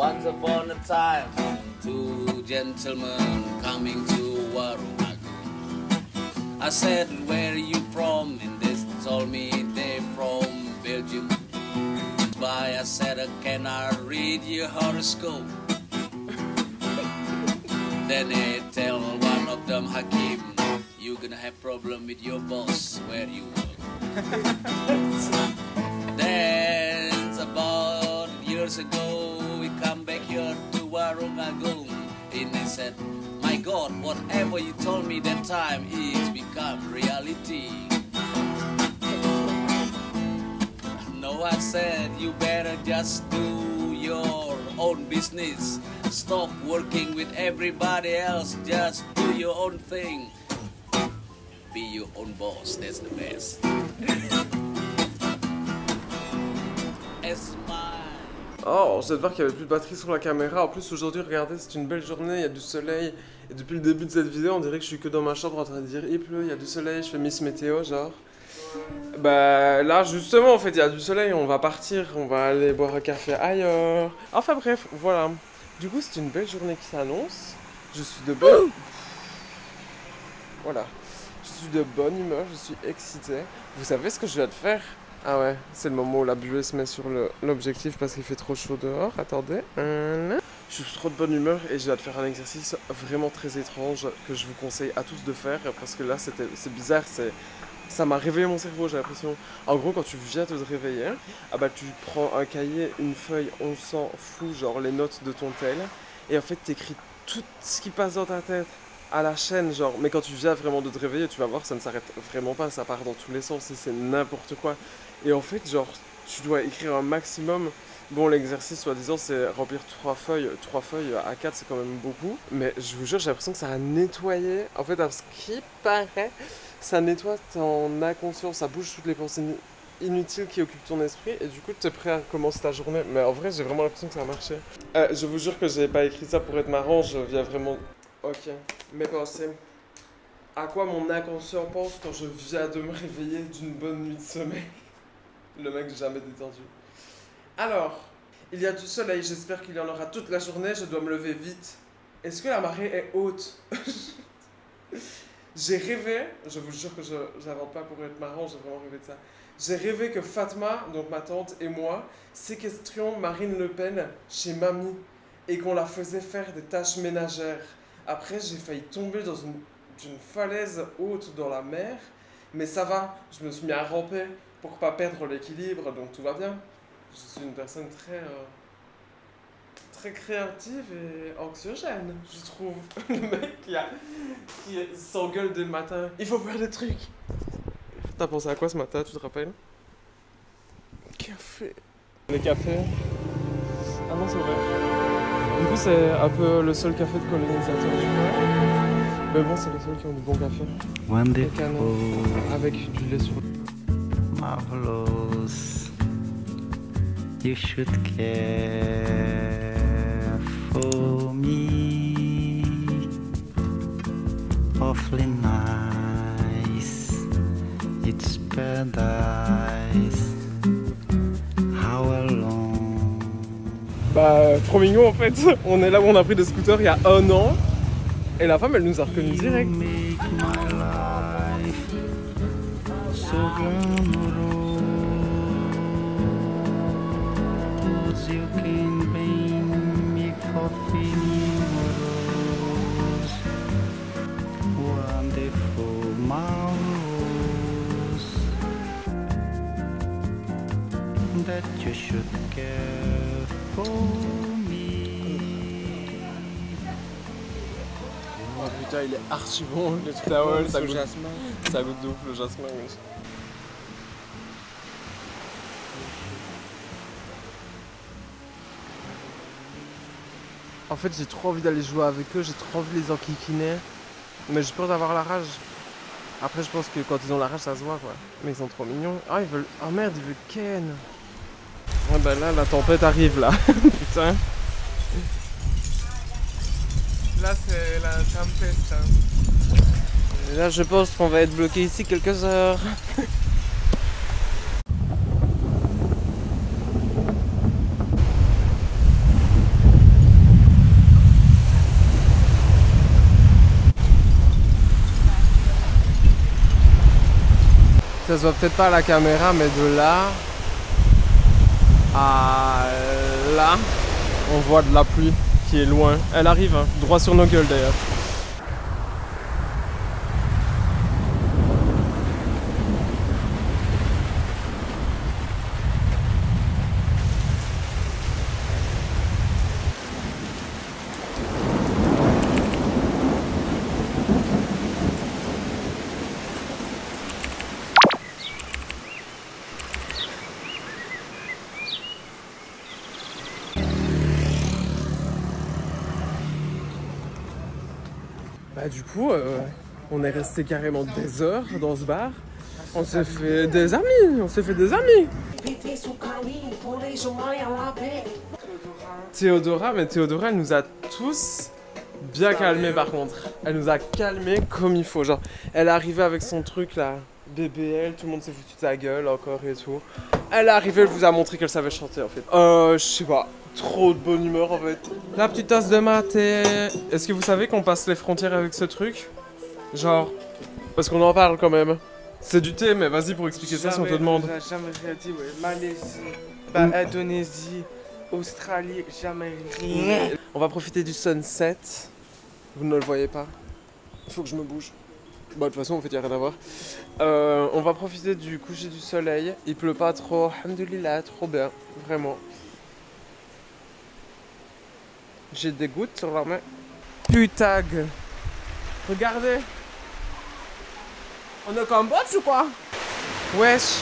Once upon a time, two gentlemen coming to Warumagu. I said, where are you from? And they told me they're from Belgium. Why I said, can I read your horoscope? Then they tell one of them, Hakim, you're gonna have problem with your boss where you work. Then about years ago, we come back here to Warumagu, and they said, my God, whatever you told me that time is become reality. No, I said, you better just do your own business. Stop working with everybody else. Just do your own thing. Be your own boss. That's the best. It's mine. Oh, je viens de voir qu'il n'y avait plus de batterie sur la caméra. En plus, aujourd'hui, regardez, c'est une belle journée. Il y a du soleil. Et depuis le début de cette vidéo, on dirait que je suis que dans ma chambre en train de dire il pleut, il y a du soleil. Je fais Miss Météo, genre. Bah là justement en fait il y a du soleil, on va partir, on va aller boire un café ailleurs. Enfin bref, voilà. Du coup c'est une belle journée qui s'annonce. Je suis de bonne... Voilà. Je suis de bonne humeur, je suis excité. Vous savez ce que je viens de faire? Ah ouais, c'est le moment où la buée se met sur l'objectif parce qu'il fait trop chaud dehors. Attendez. Je suis trop de bonne humeur et je viens de faire un exercice vraiment très étrange que je vous conseille à tous de faire parce que là c'est bizarre, ça m'a réveillé mon cerveau, j'ai l'impression. En gros, quand tu viens de te réveiller, ah bah, tu prends un cahier, une feuille, on s'en fout, genre les notes de ton tel. Et en fait, t'écris tout ce qui passe dans ta tête à la chaîne, genre. Mais quand tu viens vraiment de te réveiller, tu vas voir, ça ne s'arrête vraiment pas, ça part dans tous les sens et c'est n'importe quoi. Et en fait, genre, tu dois écrire un maximum. Bon, l'exercice, soi-disant, c'est remplir 3 feuilles. 3 feuilles à 4, c'est quand même beaucoup. Mais je vous jure, j'ai l'impression que ça a nettoyé. En fait, à ce qui paraît, ça nettoie ton inconscient, ça bouge toutes les pensées inutiles qui occupent ton esprit. Et du coup, tu es prêt à commencer ta journée. Mais en vrai, j'ai vraiment l'impression que ça a marché. Je vous jure que j'ai pas écrit ça pour être marrant. Je viens vraiment... Ok, mes pensées. À quoi mon inconscient pense quand je viens de me réveiller d'une bonne nuit de sommeil? Le mec jamais détendu. Alors, il y a du soleil, j'espère qu'il y en aura toute la journée, je dois me lever vite. Est-ce que la marée est haute? J'ai rêvé, je vous jure que je n'invente pas pour être marrant, j'ai vraiment rêvé de ça. J'ai rêvé que Fatma, donc ma tante et moi, séquestrions Marine Le Pen chez Mamie et qu'on la faisait faire des tâches ménagères. Après, j'ai failli tomber dans une falaise haute dans la mer, mais ça va, je me suis mis à ramper pour pas perdre l'équilibre, donc tout va bien. Je suis une personne très créative et anxiogène, je trouve. Le mec qui s'engueule dès le matin. Il faut faire des trucs. T'as pensé à quoi ce matin, tu te rappelles? Café. Les cafés. Ah non, c'est vrai. Du coup, c'est un peu le seul café de colonisateur, je crois. Mais bon, c'est les seuls qui ont du bon café. Wonderful. Avec du lait sur... Marvelous. You should care for me. Awfully nice. It's paradise. How alone. Bah, trop mignon en fait. On est là où on a pris des scooters il y a 1 an. Et la femme, elle nous a reconnus direct. You make my life so glamorous. You can blame me for feeling morose. Wonderful, marvelous. That you should care for me. Oh putain, il est archi bon le towel, ça goûte jasmin. Ça goûte de ouf le jasmin, oui. En fait, j'ai trop envie d'aller jouer avec eux, j'ai trop envie de les enquiquiner. Mais j'ai peur d'avoir la rage. Après, je pense que quand ils ont la rage, ça se voit quoi. Mais ils sont trop mignons. Ah, ils veulent. Oh merde, ils veulent Ken. Ouais, bah là, la tempête arrive là. Putain. Là, c'est la tempête. Hein. Et là, je pense qu'on va être bloqué ici quelques heures. Ça se voit peut-être pas à la caméra, mais de là à là, on voit de la pluie qui est loin. Elle arrive, hein, droit sur nos gueules d'ailleurs. Bah du coup, on est resté carrément des heures dans ce bar. On s'est fait des amis, Théodora, mais Théodora, elle nous a tous bien calmés par contre. Elle nous a calmés comme il faut. Genre, elle est arrivée avec son truc là, BBL, tout le monde s'est foutu de sa gueule encore et tout. Elle est arrivée, elle vous a montré qu'elle savait chanter en fait. Je sais pas. Trop de bonne humeur en fait. La petite tasse de maté. Est-ce que vous savez qu'on passe les frontières avec ce truc? Genre, parce qu'on en parle quand même. C'est du thé, mais vas-y pour expliquer ça si on te demande. Jamais rien dit, ouais. Malaisie, Indonésie, Australie, jamais rien. On va profiter du sunset. Vous ne le voyez pas. Il faut que je me bouge. Bah, de toute façon, en fait, il n'y a rien à voir. On va profiter du coucher du soleil. Il pleut pas trop. Alhamdoulilah, trop bien. Vraiment. J'ai des gouttes sur la main. Putain. Regardez. On est au Cambodge ou quoi? Wesh.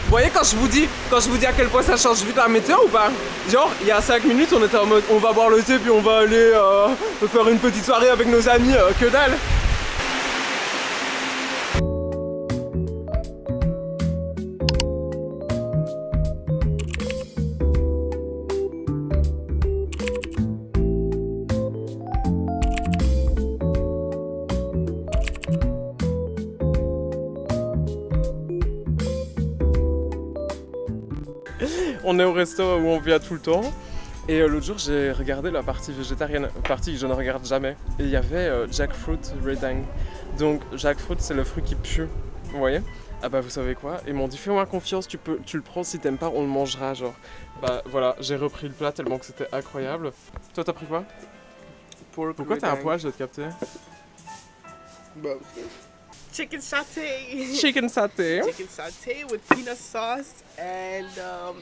Vous voyez quand je vous dis à quel point ça change vite la météo ou pas? Genre, il y a 5 minutes, on était en mode on va boire le thé puis on va aller faire une petite soirée avec nos amis, que dalle. On est au resto où on vient tout le temps et l'autre jour j'ai regardé la partie végétarienne, partie que je ne regarde jamais, et il y avait jackfruit redang. Donc jackfruit c'est le fruit qui pue, vous voyez? Ah bah vous savez quoi? Ils m'ont dit fais-moi confiance, tu le prends, si t'aimes pas on le mangera genre. Bah voilà, j'ai repris le plat tellement que c'était incroyable. Toi t'as pris quoi? Pourquoi t'as un poil, je vais te capter? Bah, chicken satay. Chicken satay. Chicken satay with peanut sauce and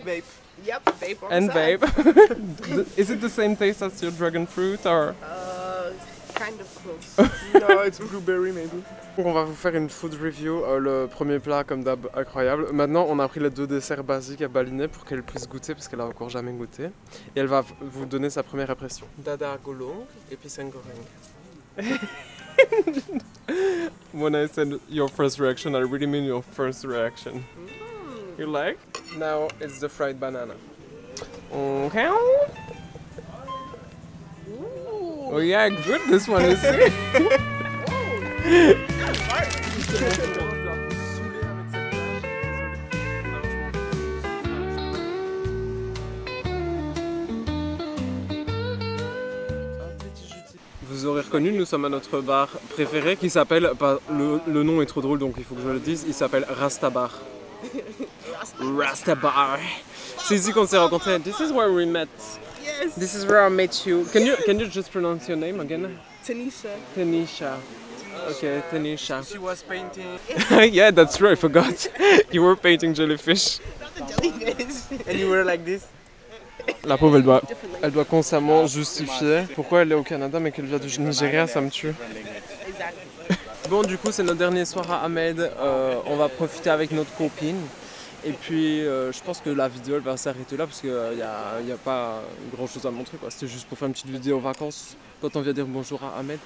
vape. Yep, vape on And the side. vape. Is it the same taste as your dragon fruit or? Kind of close. No, it's blueberry maybe. Donc on va vous faire une food review, le premier plat comme d'hab incroyable. Maintenant on a pris les 2 desserts basiques à Balinais pour qu'elle puisse goûter parce qu'elle a encore jamais goûté. Et elle va vous donner sa première impression. Dada gulung et pisang goreng. When I said your first reaction, I really mean your first reaction. You like? Now it's the fried banana. Okay. Oh yeah, good this one is. Vous aurez reconnu, nous sommes à notre bar préféré qui s'appelle, le nom est trop drôle donc il faut que je le dise, il s'appelle Rastabar. Rastabar. C'est ici qu'on s'est rencontrés. This is where we met. Yes. This is where I met you. Can you just pronounce your name again? Tanisha. Tanisha. Okay, Tanisha. She was painting. Yeah, that's true, I forgot. You were painting jellyfish. Not the jellyfish. And you were like this. La pauvre, elle doit constamment justifier pourquoi elle est au Canada mais qu'elle vient du Nigeria, ça me tue. Bon, du coup, c'est notre dernier soir à Ahmed. On va profiter avec notre copine. Et puis, je pense que la vidéo elle va s'arrêter là parce qu'il n'y a pas grand chose à montrer. C'était juste pour faire une petite vidéo vacances quand on vient dire bonjour à Ahmed.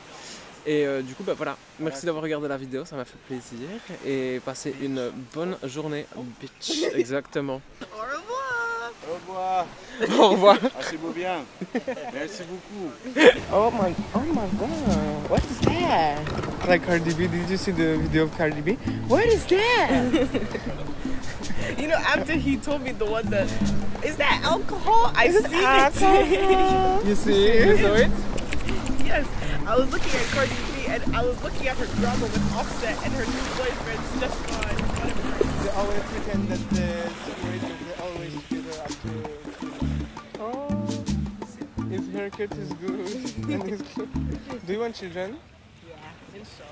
Et du coup, bah voilà. Merci d'avoir regardé la vidéo, ça m'a fait plaisir. Et passez une bonne journée, bitch. Exactement. Au revoir. Au revoir. Au revoir. Ah, c'est beau bien. Merci beaucoup. Oh my god. What is that? Like Cardi B, did you see the video of Cardi B? What is that? You know, after he told me the one that, is that alcohol? I see it. You see? You saw it? Yes. I was looking at Cardi B and I was looking at her drama with Offset and her new boyfriend Stefan. They always pretend that they're separated, they're always together after. Oh, his haircut is good. And his clothes. Do you want children? Yeah, inshallah.